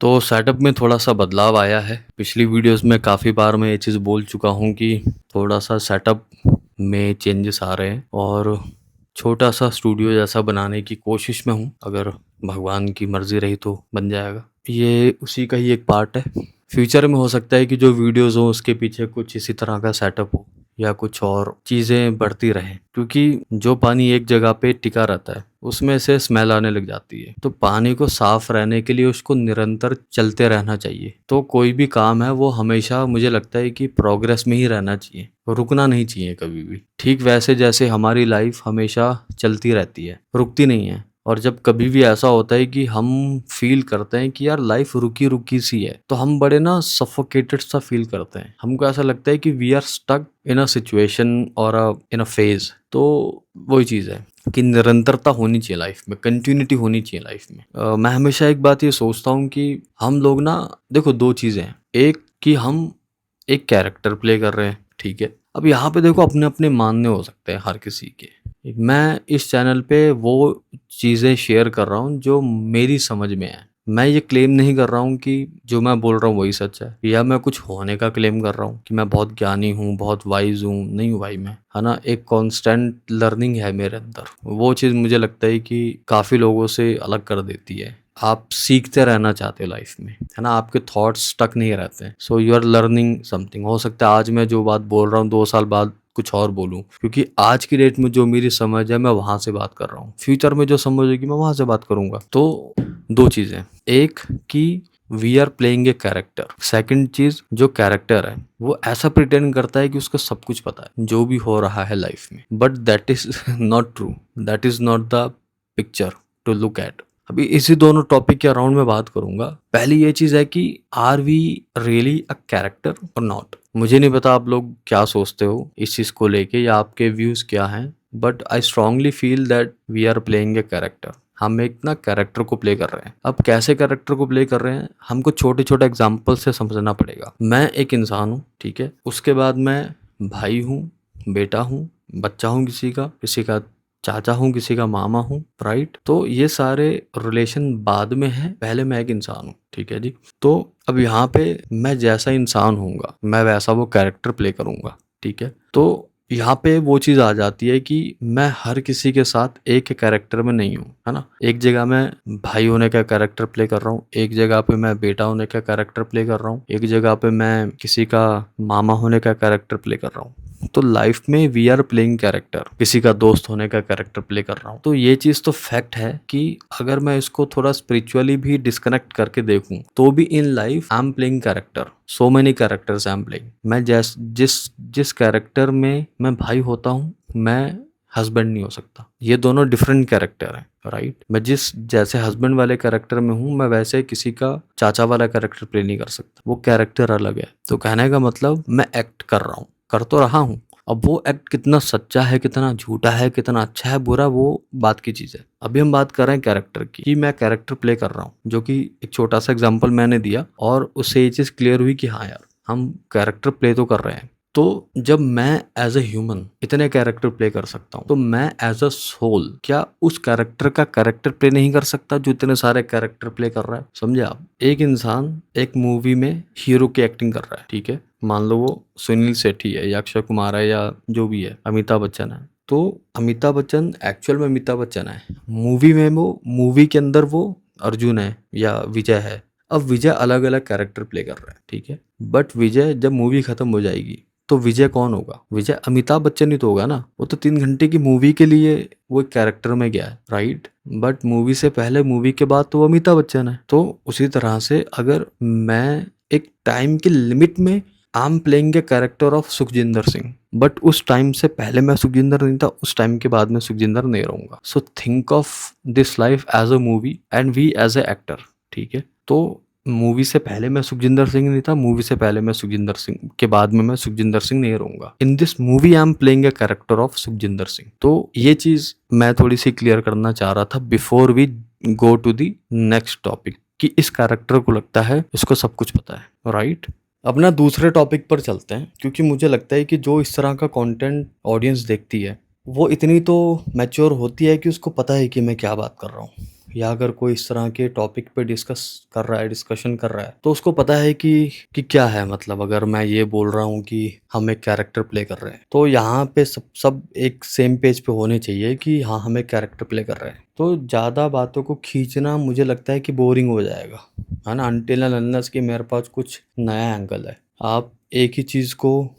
तो सेटअप में थोड़ा-सा बदलाव आया है। पिछली वीडियोज़ में काफ़ी बार मैं ये चीज़ बोल चुका हूँ कि थोड़ा-सा सेटअप में चेंजेस आ रहे हैं और छोटा-सा स्टूडियो जैसा बनाने की कोशिश में हूँ। अगर भगवान की मर्ज़ी रही तो बन जाएगा। ये उसी का ही एक पार्ट है। फ्यूचर में हो सकता है कि जो वीडियोज़ हों उसके पीछे कुछ इसी तरह का सेटअप हो या कुछ और चीज़ें बढ़ती रहें। क्योंकि जो पानी एक जगह पे टिका रहता है उसमें से स्मेल आने लग जाती है। तो पानी को साफ रहने के लिए उसको निरंतर चलते रहना चाहिए। तो कोई भी काम है वो हमेशा मुझे लगता है कि प्रोग्रेस में ही रहना चाहिए, रुकना नहीं चाहिए कभी भी। ठीक वैसे जैसे हमारी लाइफ हमेशा चलती रहती है, रुकती नहीं है। और जब कभी भी ऐसा होता है कि हम फील करते हैं कि यार लाइफ रुकी रुकी सी है, तो हम बड़े ना सफोकेटेड सा फील करते हैं। हमको ऐसा लगता है कि we are stuck in a situation और इन अ फेज। तो वही चीज़ है कि निरंतरता होनी चाहिए लाइफ में, कंटिन्यूटी होनी चाहिए लाइफ में। मैं हमेशा एक बात ये सोचता हूँ कि हम लोग ना, देखो दो चीज़ें हैं। एक कि हम एक कैरेक्टर प्ले कर रहे हैं, ठीक है। अब यहाँ पे देखो अपने अपने मानने हो सकते हैं हर किसी के। मैं इस चैनल पे वो चीज़ें शेयर कर रहा हूँ जो मेरी समझ में है। मैं ये क्लेम नहीं कर रहा हूँ कि जो मैं बोल रहा हूँ वही सच है, या मैं कुछ होने का क्लेम कर रहा हूँ कि मैं बहुत ज्ञानी हूँ, बहुत वाइज हूँ। नहीं हूँ भाई मैं, है ना। एक कांस्टेंट लर्निंग है मेरे अंदर। वो चीज़ मुझे लगता है कि काफ़ी लोगों से अलग कर देती है। आप सीखते रहना चाहते हो लाइफ में, है ना। आपके थॉट्स स्टक नहीं रहते हैं। So you are learning something. हो सकता है आज मैं जो बात बोल रहा हूँ 2 साल बाद कुछ और बोलूँ, क्योंकि आज की डेट में जो मेरी समझ है मैं वहां से बात कर रहा हूँ। फ्यूचर में जो समझ होगी मैं वहां से बात करूंगा। तो दो चीजें, एक कि we are playing a character. Second चीज, जो कैरेक्टर है वो ऐसा प्रिटेंड करता है कि उसको सब कुछ पता है जो भी हो रहा है लाइफ में, but that is not true. That is not the picture to look at. अभी इसी दोनों टॉपिक के अराउंड में बात करूंगा। पहली ये चीज है कि are we really a character और नॉट। मुझे नहीं पता आप लोग क्या सोचते हो इस चीज को लेके या आपके व्यूज क्या हैं, but I strongly feel that we are playing a character. हम एक ना कैरेक्टर को प्ले कर रहे हैं। अब कैसे कैरेक्टर को प्ले कर रहे हैं हमको छोटे छोटे एग्जाम्पल से समझना पड़ेगा। मैं एक इंसान हूँ, ठीक है। उसके बाद मैं भाई हूँ, बेटा हूँ, बच्चा हूँ, किसी का चाचा हूँ, किसी का मामा हूँ, राइट। तो ये सारे रिलेशन बाद में है, पहले मैं एक इंसान हूँ, ठीक है जी। तो अब यहाँ पे मैं जैसा इंसान हूँगा मैं वैसा वो कैरेक्टर प्ले करूँगा, ठीक है। तो यहाँ पे वो चीज़ आ जाती है कि मैं हर किसी के साथ एक कैरेक्टर में नहीं हूँ, है ना। एक जगह मैं भाई होने का कैरेक्टर प्ले कर रहा हूँ, एक जगह पे मैं बेटा होने का कैरेक्टर प्ले कर रहा हूँ, एक जगह पे मैं किसी का मामा होने का कैरेक्टर प्ले कर रहा हूँ। तो लाइफ में वी आर प्लेइंग कैरेक्टर, किसी का दोस्त होने का कैरेक्टर प्ले कर रहा हूँ। तो ये चीज तो फैक्ट है कि अगर मैं इसको थोड़ा स्पिरिचुअली भी डिस्कनेक्ट करके देखूं तो भी in life I am playing character. So many characters I am playing. मैं जिस जिस कैरेक्टर में मैं भाई होता हूँ मैं हस्बैंड नहीं हो सकता। ये दोनों डिफरेंट कैरेक्टर हैं, राइट। मैं जिस जैसे हस्बैंड वाले कैरेक्टर में हूँ मैं वैसे किसी का चाचा वाला कैरेक्टर प्ले नहीं कर सकता। वो कैरेक्टर अलग है। तो कहने का मतलब मैं एक्ट कर रहा हूँ, कर तो रहा हूँ। अब वो एक्ट कितना सच्चा है, कितना झूठा है, कितना अच्छा है, बुरा, वो बात की चीज है। अभी हम बात कर रहे हैं कैरेक्टर की कि मैं कैरेक्टर प्ले कर रहा हूँ, जो कि एक छोटा सा एग्जांपल मैंने दिया और उससे ये चीज क्लियर हुई कि हाँ यार हम कैरेक्टर प्ले तो कर रहे हैं। तो जब मैं एज ए ह्यूमन इतने कैरेक्टर प्ले कर सकता हूँ तो मैं एज अ सोल क्या उस कैरेक्टर का कैरेक्टर प्ले नहीं कर सकता जो इतने सारे कैरेक्टर प्ले कर रहा है। समझे आप। एक इंसान एक मूवी में हीरो की एक्टिंग कर रहा है, ठीक है। मान लो वो सुनील शेट्टी है या अक्षय कुमार है या जो भी है, अमिताभ बच्चन है। तो अमिताभ बच्चन एक्चुअल में अमिताभ बच्चन है, मूवी में वो मूवी के अंदर वो अर्जुन है या विजय है। अब विजय अलग अलग कैरेक्टर प्ले कर रहा है, ठीक है। बट विजय जब मूवी खत्म हो जाएगी तो विजय कौन होगा? विजय अमिताभ बच्चन ही तो होगा ना। वो तो 3 घंटे की मूवी के लिए वो एक कैरेक्टर में गया है, राइट। बट मूवी से पहले मूवी के बाद तो वो अमिताभ बच्चन है। तो उसी तरह से अगर मैं एक टाइम की लिमिट में I am playing a character of Sukhjinder Singh, but उस टाइम से पहले मैं सुखजिंदर नहीं था, उस टाइम के बाद मैं सुखजिंदर नहीं रहूंगा। So think of this life as a movie and we as a actor, ठीक है। तो मूवी से पहले मैं सुखजिंदर सिंह नहीं था, मूवी से पहले मैं सुखजिंदर सिंह के बाद में मैं सुखजिंदर सिंह नहीं रहूंगा। In this movie I am playing a character of Sukhjinder Singh. तो ये चीज मैं थोड़ी सी क्लियर करना चाह रहा था before we go to the next topic कि इस कैरेक्टर को लगता है इसको सब कुछ पता है, राइट। अब ना दूसरे टॉपिक पर चलते हैं, क्योंकि मुझे लगता है कि जो इस तरह का कंटेंट ऑडियंस देखती है वो इतनी तो मैच्योर होती है कि उसको पता है कि मैं क्या बात कर रहा हूँ। या अगर कोई इस तरह के टॉपिक पे डिस्कशन कर रहा है, तो उसको पता है कि क्या है मतलब अगर मैं ये बोल रहा हूँ कि हम एक कैरेक्टर प्ले कर रहे हैं, तो यहाँ पे सब एक सेम पेज पे होने चाहिए कि हाँ हम एक कैरेक्टर प्ले कर रहे हैं। तो ज़्यादा बातों को खींचना मुझे लगता है कि बोरिंग हो जाएगा, है ना, अनटिल एंड अनलेस कि मेरे पास कुछ नया एंगल है। आप एक ही चीज़ को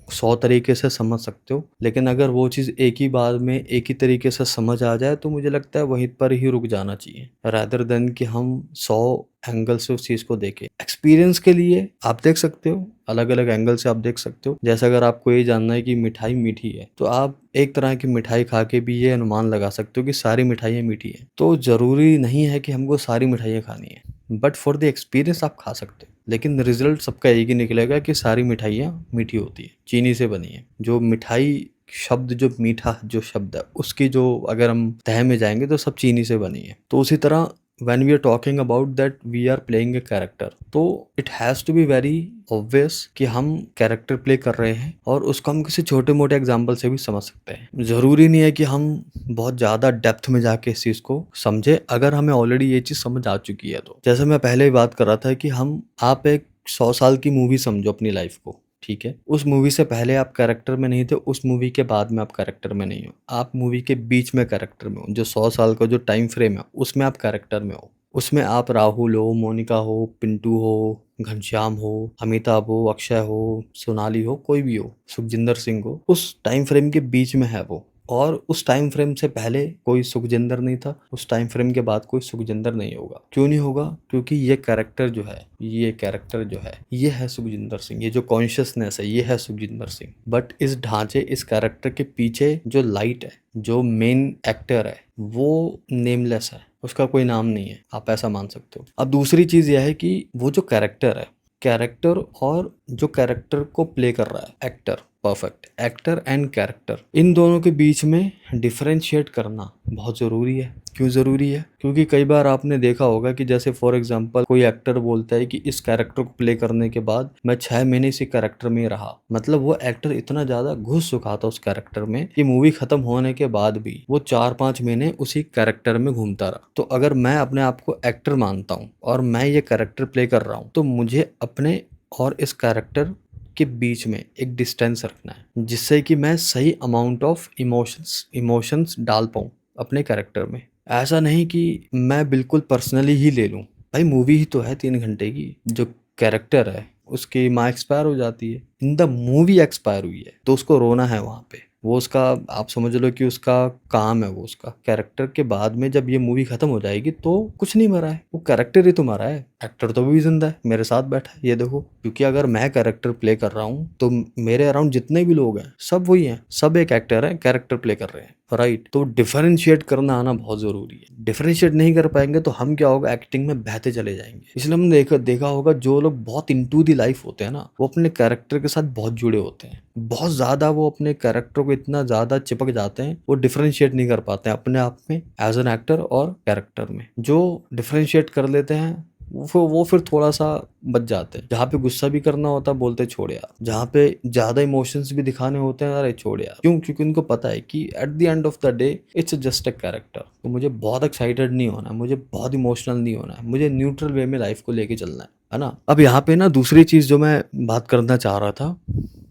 100 तरीके से समझ सकते हो, लेकिन अगर वो चीज़ एक ही बार में एक ही तरीके से समझ आ जाए तो मुझे लगता है वहीं पर ही रुक जाना चाहिए, रादर देन कि हम 100 एंगल से उस चीज़ को देखें। एक्सपीरियंस के लिए आप देख सकते हो, अलग अलग एंगल से आप देख सकते हो। जैसे अगर आपको ये जानना है कि मिठाई मीठी है, तो आप एक तरह की मिठाई खा के भी ये अनुमान लगा सकते हो कि सारी मिठाइयाँ मीठी हैं। तो ज़रूरी नहीं है कि हमको सारी मिठाइयाँ खानी है, बट फॉर द एक्सपीरियंस आप खा सकते हो। लेकिन रिजल्ट सबका एक ही निकलेगा कि सारी मिठाइयाँ मीठी होती है, चीनी से बनी है। जो मिठाई शब्द, जो मीठा जो शब्द है, उसकी जो अगर हम तह में जाएंगे तो सब चीनी से बनी है। तो उसी तरह when we are talking about that we are playing a character, तो it has to be very obvious कि हम कैरेक्टर प्ले कर रहे हैं, और उसको हम किसी छोटे मोटे एग्जाम्पल से भी समझ सकते हैं। ज़रूरी नहीं है कि हम बहुत ज़्यादा डेप्थ में जाके इस चीज़ को समझे, अगर हमें ऑलरेडी ये चीज़ समझ आ चुकी है। तो जैसे मैं पहले ही बात कर रहा था कि आप एक 100 साल की मूवी समझो अपनी लाइफ को, ठीक है। उस मूवी से पहले आप कैरेक्टर में नहीं थे, उस मूवी के बाद में आप कैरेक्टर में नहीं हो, आप मूवी के बीच में कैरेक्टर में हो। जो 100 साल का जो टाइम फ्रेम है उसमें आप कैरेक्टर में हो। उसमें आप राहुल हो, मोनिका हो, पिंटू हो, घनश्याम हो, अमिताभ हो, अक्षय हो, सोनाली हो, कोई भी हो, सुखजिंदर सिंह हो, उस टाइम फ्रेम के बीच में है वो। और उस टाइम फ्रेम से पहले कोई सुखजिंदर नहीं था, उस टाइम फ्रेम के बाद कोई सुखजिंदर नहीं होगा। क्यों नहीं होगा? क्योंकि ये कैरेक्टर जो है, ये है सुखजिंदर सिंह। ये जो कॉन्शियसनेस है, ये है सुखजिंदर सिंह। बट इस ढांचे, इस कैरेक्टर के पीछे जो लाइट है, जो मेन एक्टर है, वो नेमलेस है, उसका कोई नाम नहीं है, आप ऐसा मान सकते हो। अब दूसरी चीज यह है कि वो जो कैरेक्टर है, कैरेक्टर और जो कैरेक्टर को प्ले कर रहा है actor, perfect actor and character, इन दोनों के बीच में डिफरेंशिएट करना बहुत ज़रूरी है। क्यों ज़रूरी है? क्योंकि कई बार आपने देखा होगा कि जैसे फॉर एग्जांपल कोई एक्टर बोलता है कि इस कैरेक्टर को प्ले करने के बाद मैं 6 महीने इसी कैरेक्टर में ही रहा। मतलब वो एक्टर इतना ज़्यादा घुस चुका था उस कैरेक्टर में कि मूवी खत्म होने के बाद भी वो 4-5 महीने उसी कैरेक्टर में घूमता रहा। तो अगर मैं अपने आप को एक्टर मानता हूँ और मैं ये कैरेक्टर प्ले कर रहा हूँ, तो मुझे अपने और इस कैरेक्टर के बीच में एक डिस्टेंस रखना है, जिससे कि मैं सही अमाउंट ऑफ इमोशंस डाल पाऊँ अपने कैरेक्टर में। ऐसा नहीं कि मैं बिल्कुल पर्सनली ही ले लूँ। भाई मूवी ही तो है 3 घंटे की, जो कैरेक्टर है उसकी माँ एक्सपायर हो जाती है, इन द मूवी एक्सपायर हुई है, तो उसको रोना है वहाँ पे। वो उसका, आप समझ लो कि उसका काम है, वो उसका कैरेक्टर के बाद में जब ये मूवी खत्म हो जाएगी तो कुछ नहीं मरा है, वो कैरेक्टर ही तो मरा है, एक्टर तो भी जिंदा है, मेरे साथ बैठा है, ये देखो। क्योंकि अगर मैं कैरेक्टर प्ले कर रहा हूँ तो मेरे अराउंड जितने भी लोग हैं सब वही हैं, सब एक एक्टर है, कैरेक्टर प्ले कर रहे हैं, राइट। तो डिफरेंशिएट करना आना बहुत जरूरी है। डिफरेंशिएट नहीं कर पाएंगे तो हम क्या होगा, एक्टिंग में बहते चले जाएंगे। इसलिए हमने देखा होगा जो लोग बहुत इनटू दी लाइफ होते हैं ना, वो अपने कैरेक्टर के साथ बहुत जुड़े होते हैं, बहुत ज्यादा वो अपने कैरेक्टर को इतना ज्यादा चिपक जाते हैं, वो डिफरेंशिएट नहीं कर पाते हैं अपने आप में एज एन एक्टर और कैरेक्टर में। जो डिफरेंशिएट कर लेते हैं वो फिर थोड़ा सा बच जाते हैं। जहाँ पे गुस्सा भी करना होता है बोलते छोड़ यार, जहाँ पे ज्यादा इमोशंस भी दिखाने होते हैं अरे छोड़ यार। क्यों? क्योंकि उनको पता है कि at the end of the day it's just a character. तो मुझे बहुत एक्साइटेड नहीं होना है, मुझे बहुत इमोशनल नहीं होना है, मुझे न्यूट्रल वे में लाइफ को लेके चलना है ना। अब यहाँ पे ना दूसरी चीज जो मैं बात करना चाह रहा था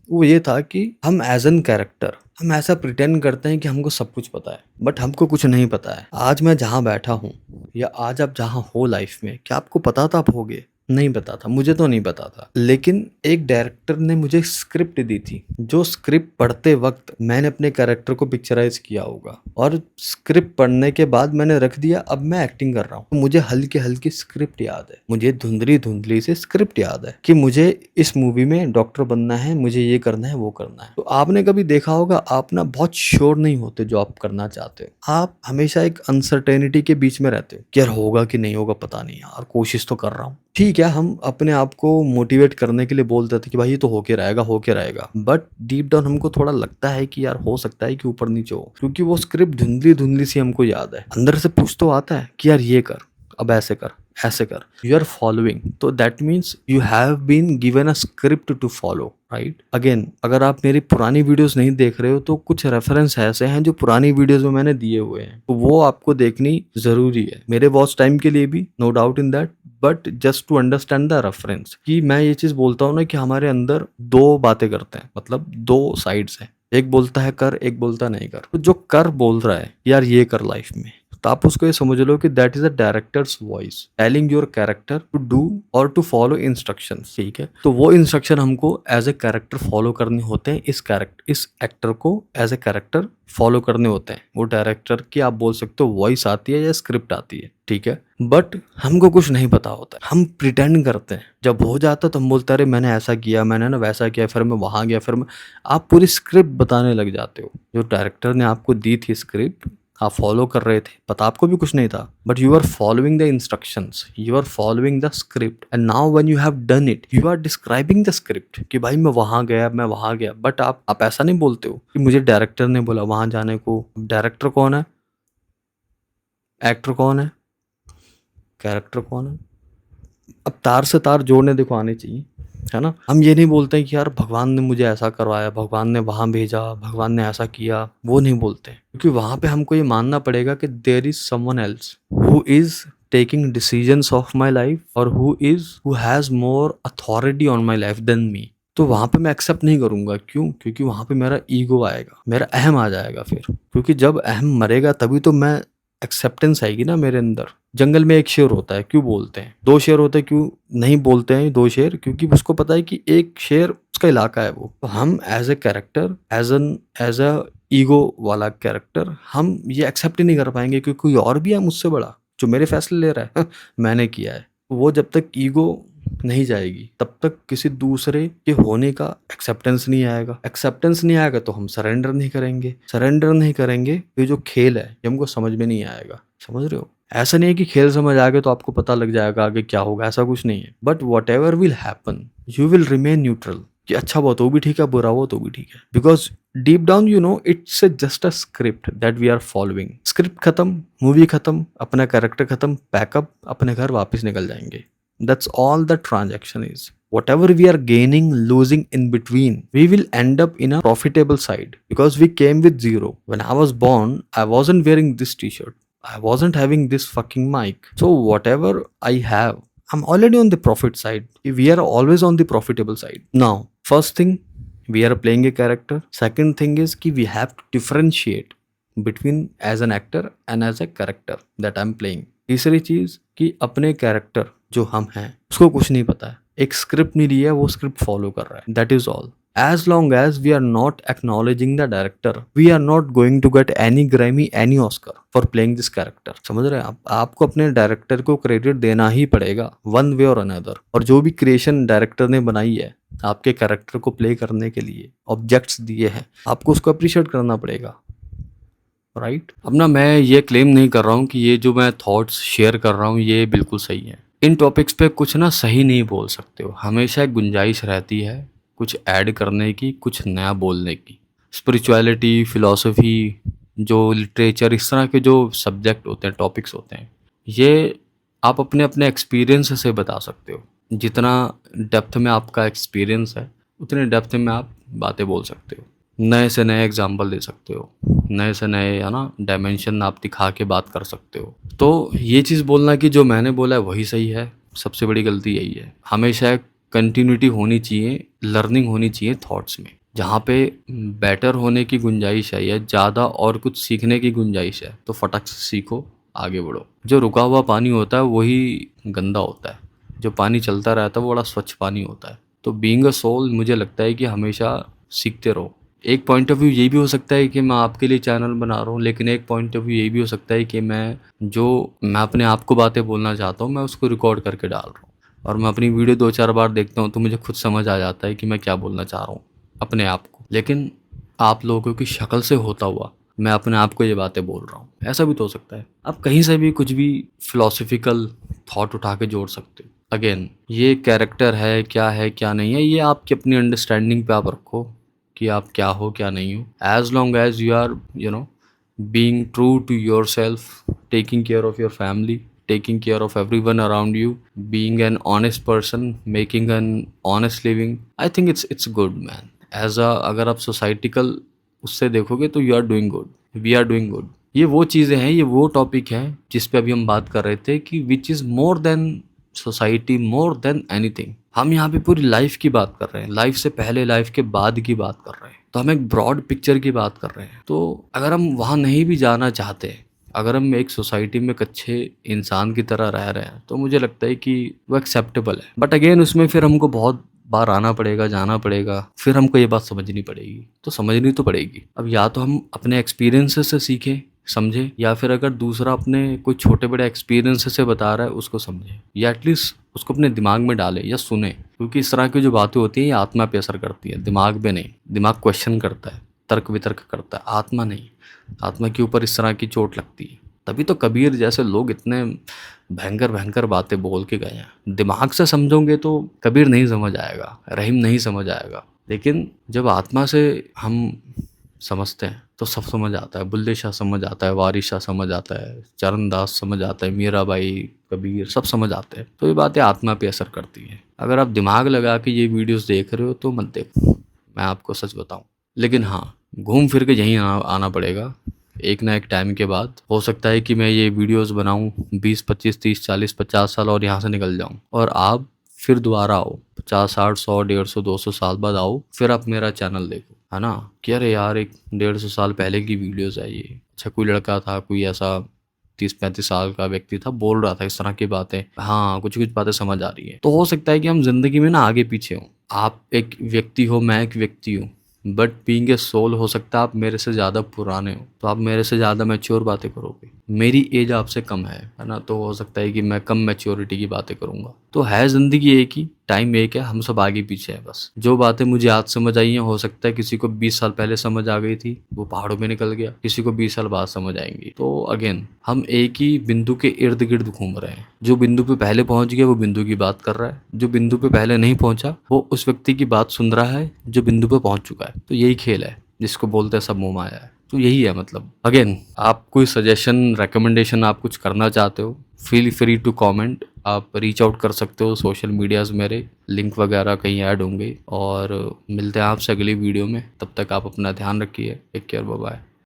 वो ये था कि हम एज एन कैरेक्टर हम ऐसा प्रिटेंड करते हैं कि हमको सब कुछ पता है, बट हमको कुछ नहीं पता है। आज मैं जहाँ बैठा हूँ या आज आप जहाँ हो लाइफ में, क्या आपको पता था आप होगे? नहीं पता था, मुझे तो नहीं पता था। लेकिन एक डायरेक्टर ने मुझे स्क्रिप्ट दी थी, जो स्क्रिप्ट पढ़ते वक्त मैंने अपने कैरेक्टर को पिक्चराइज किया होगा, और स्क्रिप्ट पढ़ने के बाद मैंने रख दिया, अब मैं एक्टिंग कर रहा हूँ। तो मुझे हल्की हल्की स्क्रिप्ट याद है, मुझे धुंधली धुंधली से स्क्रिप्ट याद है कि मुझे इस मूवी में डॉक्टर बनना है, मुझे ये करना है, वो करना है। तो आपने कभी देखा होगा, आप ना बहुत श्योर नहीं होते जो आप करना चाहते हो, आप हमेशा एक अनसर्टेनिटी के बीच में रहते हो कि यार होगा कि नहीं होगा पता नहीं यार, कोशिश तो कर रहा हूँ। ठीक है, हम अपने आप को मोटिवेट करने के लिए बोलते थे कि भाई ये तो होके रहेगा, बट डीप डाउन हमको थोड़ा लगता है कि यार हो सकता है कि ऊपर नीचे हो, क्योंकि वो स्क्रिप्ट धुंधली धुंधली सी हमको याद है। अंदर से पूछ तो आता है कि यार ये कर, अब ऐसे कर, यू आर फॉलोइंग, तो that means you have been given a script to follow, right. Again, अगर आप मेरी पुरानी वीडियोस नहीं देख रहे हो तो कुछ रेफरेंस ऐसे हैं जो पुरानी वीडियोस में मैंने दिए हुए हैं, तो वो आपको देखनी जरूरी है, मेरे वॉच टाइम के लिए भी, no doubt in that, but just to understand the reference. कि मैं ये चीज बोलता हूँ ना कि हमारे अंदर दो बातें करते हैं, मतलब दो साइड्स हैं, एक बोलता है कर, एक बोलता नहीं कर। तो जो कर बोल रहा है यार ये कर लाइफ में, तो आप उसको ये समझ लो कि that is a director's voice telling your character to do और टू फॉलो इंस्ट्रक्शंस, ठीक है। तो वो इंस्ट्रक्शन हमको एज ए कैरेक्टर फॉलो करने होते हैं, इस एक्टर को एज ए कैरेक्टर फॉलो करने होते हैं। वो डायरेक्टर की आप बोल सकते हो वॉइस आती है या स्क्रिप्ट आती है, ठीक है। बट हमको कुछ नहीं पता होता, हम प्रिटेंड करते हैं, जब हो जाता तो हम बोलते अरे मैंने ऐसा किया, मैंने ना वैसा किया, फिर मैं वहां गया, फिर मैं, आप पूरी स्क्रिप्ट बताने लग जाते हो। जो डायरेक्टर ने आपको दी थी स्क्रिप्ट, आप फॉलो कर रहे थे, पता आपको भी कुछ नहीं था, but you are following the instructions, you are following the script, and now when you have done it you are describing the script कि भाई मैं वहां गया, बट आप ऐसा नहीं बोलते हो कि मुझे डायरेक्टर ने बोला वहां जाने को। डायरेक्टर कौन है, एक्टर कौन है, कैरेक्टर कौन है। अब तार से तार जोड़ने देखो आने चाहिए, है ना। हम ये नहीं बोलते हैं कि यार भगवान ने मुझे ऐसा करवाया, भगवान ने वहां भेजा, भगवान ने ऐसा किया, वो नहीं बोलते, क्योंकि वहां पे हमको ये मानना पड़ेगा कि there is someone else who is taking decisions of my life, और who has more authority on my life than me. तो वहां पे मैं एक्सेप्ट नहीं करूंगा, क्यों, क्योंकि वहां पे मेरा ईगो आएगा, मेरा अहम आ जाएगा फिर, क्योंकि जब अहम मरेगा तभी तो मैं एक्सेप्टेंस आएगी ना मेरे अंदर। जंगल में एक शेर होता है, क्यों बोलते हैं, दो शेर होते हैं, क्यों नहीं बोलते हैं दो शेर, क्योंकि उसको पता है कि एक शेर उसका इलाका है वो। तो हम as a character, as a ego वाला कैरेक्टर, हम ये एक्सेप्ट ही नहीं कर पाएंगे कि कोई और भी है मुझसे बड़ा जो मेरे फैसले ले रहा है मैंने किया है। वो जब तक ईगो नहीं जाएगी तब तक किसी दूसरे के होने का एक्सेप्टेंस नहीं आएगा, एक्सेप्टेंस नहीं आएगा तो हम सरेंडर नहीं करेंगे, सरेंडर नहीं करेंगे, ये जो खेल है ये हमको समझ में नहीं आएगा, समझ रहे हो। ऐसा नहीं है कि खेल समझ आ गया तो आपको पता लग जाएगा आगे क्या होगा, ऐसा कुछ नहीं है। But what ever will happen you will remain neutral, कि अच्छा हुआ तो भी ठीक है, बुरा हुआ तो भी ठीक है, because deep down you know it's just a script that we are following. Script खत्म, मूवी खत्म, अपना कैरेक्टर खत्म, पैकअप, अपने घर वापस निकल जाएंगे। That's all the transaction is. Whatever we are gaining, losing in between, we will end up in a profitable side because we came with zero. When I was born, I wasn't wearing this t-shirt. I wasn't having this fucking mic. So whatever I have, I'm already on the profit side. We are always on the profitable side. Now, first thing, we are playing a character. Second thing is कि we have to differentiate between as an actor and as a character that I'm playing. तीसरी चीज कि अपने character जो हम हैं उसको कुछ नहीं पता है, एक स्क्रिप्ट नहीं लिया, वो स्क्रिप्ट फॉलो कर रहा है, that is all. As long as we are not acknowledging the director we are not going to get any Grammy any Oscar for playing this character. समझ रहे हैं आप, आपको अपने डायरेक्टर को क्रेडिट देना ही पड़ेगा वन वे और अनदर। और जो भी क्रिएशन डायरेक्टर ने बनाई है आपके कैरेक्टर को प्ले करने के लिए, ऑब्जेक्ट्स दिए हैं, आपको उसको अप्रिशिएट करना पड़ेगा, राइट। अब ना मैं ये क्लेम नहीं कर रहा हूँ कि ये जो मैं थॉट्स शेयर कर रहा हूँ ये बिल्कुल सही है। इन टॉपिक्स पे कुछ ना सही नहीं बोल सकते हो, हमेशा एक गुंजाइश रहती है कुछ ऐड करने की, कुछ नया बोलने की। स्पिरिचुअलिटी, फिलॉसफी, जो लिटरेचर, इस तरह के जो सब्जेक्ट होते हैं, टॉपिक्स होते हैं, ये आप अपने अपने एक्सपीरियंस से बता सकते हो। जितना डेप्थ में आपका एक्सपीरियंस है उतने डेप्थ में आप बातें बोल सकते हो, नए से नए एग्जाम्पल दे सकते हो, नए से नए है ना डायमेंशन आप दिखा के बात कर सकते हो। तो ये चीज़ बोलना कि जो मैंने बोला है वही सही है, सबसे बड़ी गलती यही है। हमेशा कंटिन्यूटी होनी चाहिए, लर्निंग होनी चाहिए थॉट्स में, जहाँ पे बेटर होने की गुंजाइश है या ज़्यादा और कुछ सीखने की गुंजाइश है तो फटक से सीखो, आगे बढ़ो। जो रुका हुआ पानी होता है वही गंदा होता है, जो पानी चलता रहता है वो बड़ा स्वच्छ पानी होता है। तो बीइंग अ सोल मुझे लगता है कि हमेशा सीखते रहो। एक पॉइंट ऑफ व्यू ये भी हो सकता है कि मैं आपके लिए चैनल बना रहा हूँ, लेकिन एक पॉइंट ऑफ व्यू ये भी हो सकता है कि मैं अपने आप को बातें बोलना चाहता हूँ मैं उसको रिकॉर्ड करके डाल रहा हूँ, और मैं अपनी वीडियो 2-4 बार देखता हूँ तो मुझे खुद समझ आ जाता है कि मैं क्या बोलना चाह रहा हूँ अपने आप को। लेकिन आप लोगों की शक्ल से होता हुआ मैं अपने आप को ये बातें बोल रहा हूँ, ऐसा भी तो हो सकता है। आप कहीं से भी कुछ भी फिलोसफिकल थॉट उठा के जोड़ सकते हो। अगेन, ये कैरेक्टर है क्या नहीं है, ये आपकी अपनी अंडरस्टैंडिंग पे आप रखो कि आप क्या हो क्या नहीं हो। As long as you are being true to your self, taking care of your family, taking care of everyone around you, being an honest person, making an honest living. I think it's good man. As a अगर आप सोसाइटिकल उससे देखोगे तो you are doing good, we are doing good. ये वो चीज़ें हैं, ये वो टॉपिक है जिस पे अभी हम बात कर रहे थे कि which is more than society, more than anything. हम यहाँ पे पूरी लाइफ की बात कर रहे हैं, लाइफ से पहले लाइफ के बाद की बात कर रहे हैं, तो हम एक ब्रॉड पिक्चर की बात कर रहे हैं। तो अगर हम वहाँ नहीं भी जाना चाहते, अगर हम एक सोसाइटी में एक अच्छे इंसान की तरह रह रहे हैं, तो मुझे लगता है कि वो एक्सेप्टेबल है। बट अगेन उसमें फिर हमको बहुत बार आना पड़ेगा, जाना पड़ेगा, फिर हमको ये बात समझनी पड़ेगी। तो समझनी तो पड़ेगी। अब या तो हम अपने एक्सपीरियंसेस से सीखें, समझे, या फिर अगर दूसरा अपने कोई छोटे बड़े एक्सपीरियंस से बता रहा है उसको समझे, या एटलीस्ट उसको अपने दिमाग में डाले या सुने। क्योंकि इस तरह की जो बातें होती हैं ये आत्मा पे असर करती है, दिमाग पे नहीं। दिमाग क्वेश्चन करता है, तर्क वितर्क करता है, आत्मा नहीं। आत्मा के ऊपर इस तरह की चोट लगती है। तभी तो कबीर जैसे लोग इतने भयंकर भयंकर बातें बोल के गए हैं। दिमाग से समझोगे तो कबीर नहीं समझ आएगा, रहीम नहीं समझ आएगा, लेकिन जब आत्मा से हम समझते हैं तो सब समझ आता है। बुल्ले शाह समझ आता है, वारिस शाह समझ आता है, चरणदास समझ आता है, मीराबाई, कबीर सब समझ आते हैं। तो ये बातें आत्मा पे असर करती हैं। अगर आप दिमाग लगा के ये वीडियोस देख रहे हो तो मत देखो, मैं आपको सच बताऊं। लेकिन हाँ, घूम फिर के यहीं आना पड़ेगा एक ना एक टाइम के बाद। हो सकता है कि मैं ये वीडियोस बनाऊं 20, 25, 30, 40, 50 साल और यहाँ से निकल जाऊं, और आप फिर दोबारा आओ 50, 60, 100, 150, 200 साल बाद आओ, फिर आप मेरा चैनल देखो, है ना, कि अरे यार एक 150 साल पहले की वीडियोस है ये। अच्छा, कोई लड़का था, कोई ऐसा 30-35 साल का व्यक्ति था, बोल रहा था इस तरह की बातें, हाँ कुछ कुछ बातें समझ आ रही है। तो हो सकता है कि हम जिंदगी में ना आगे पीछे हों। आप एक व्यक्ति हो, मैं एक व्यक्ति हूँ, बट बीइंग ए सोल हो सकता है आप मेरे से ज़्यादा पुराने हो, तो आप मेरे से ज़्यादा मैच्योर बातें करोगे। मेरी एज आपसे कम है ना, तो हो सकता है कि मैं कम मैच्योरिटी की बातें करूँगा। तो है ज़िंदगी एक ही, टाइम एक है, हम सब आगे पीछे हैं बस। जो बातें मुझे आज समझ आई हैं, हो सकता है किसी को 20 साल पहले समझ आ गई थी, वो पहाड़ों में निकल गया, किसी को 20 साल बाद समझ आएंगी। तो अगेन हम एक ही बिंदु के इर्द गिर्द घूम रहे हैं। जो बिंदु पे पहले पहुंच गया वो बिंदु की बात कर रहा है, जो बिंदु पे पहले नहीं पहुंचा वो उस व्यक्ति की बात सुन रहा है जो बिंदु पे पहुंच चुका है। तो यही खेल है जिसको बोलते हैं सब मोह माया है। तो यही है मतलब। अगेन आप कोई सजेशन, रिकमेंडेशन आप कुछ करना चाहते हो, फील फ्री टू कमेंट। आप रीच आउट कर सकते हो सोशल मीडियाज़, मेरे लिंक वगैरह कहीं ऐड होंगे। और मिलते हैं आपसे अगली वीडियो में। तब तक आप अपना ध्यान रखिए। Take care, bye bye.